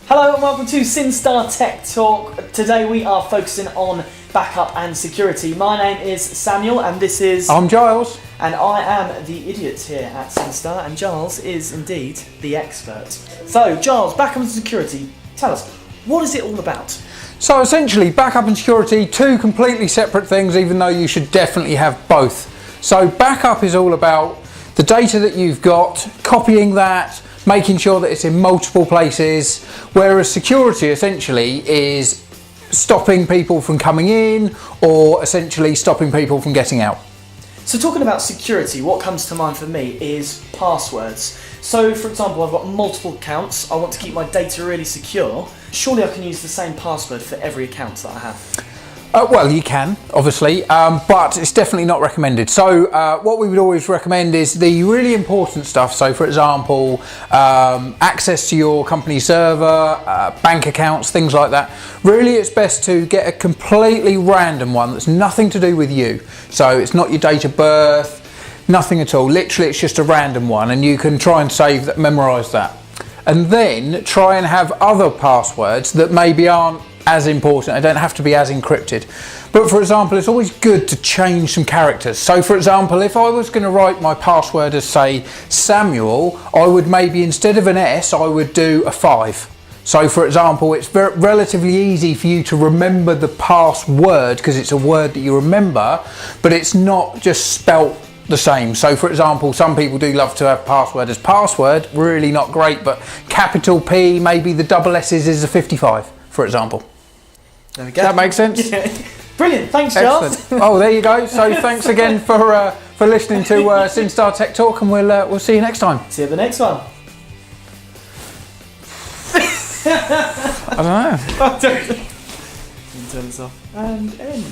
Hello and welcome to Syn-Star Tech Talk. Today we are focusing on backup and security. My name is Samuel and this is... I'm Giles. And I am the idiot here at Syn-Star, and Giles is indeed the expert. So Giles, backup and security, tell us, what is it all about? So essentially, backup and security, two completely separate things, even though you should definitely have both. So backup is all about the data that you've got, copying that, making sure that it's in multiple places, whereas security essentially is stopping people from coming in or essentially stopping people from getting out. So talking about security, what comes to mind for me is passwords. So for example, I've got multiple accounts, I want to keep my data really secure. Surely I can use the same password for every account that I have. Well, you can, obviously, but it's definitely not recommended. So what we would always recommend is the really important stuff. So for example, access to your company server, bank accounts, things like that. Really, it's best to get a completely random one that's nothing to do with you. So it's not your date of birth, nothing at all. Literally, it's just a random one, and you can try and save that, memorize that. And then try and have other passwords that maybe aren't as important. They don't have to be as encrypted. But for example, it's always good to change some characters. So for example, if I was going to write my password as, say, Samuel, I would maybe, instead of an S, I would do a 5. So for example, it's relatively easy for you to remember the password because it's a word that you remember, but it's not just spelt the same. So for example, some people do love to have password as password, really not great, but capital P, maybe the double S's is a 55, for example. There we go. Does that make sense? Yeah. Brilliant, thanks Giles. Excellent. Oh, there you go. So thanks again for listening to Syn-Star Tech Talk, and we'll see you next time. See you at the next one. I don't know. Turn this off. And end.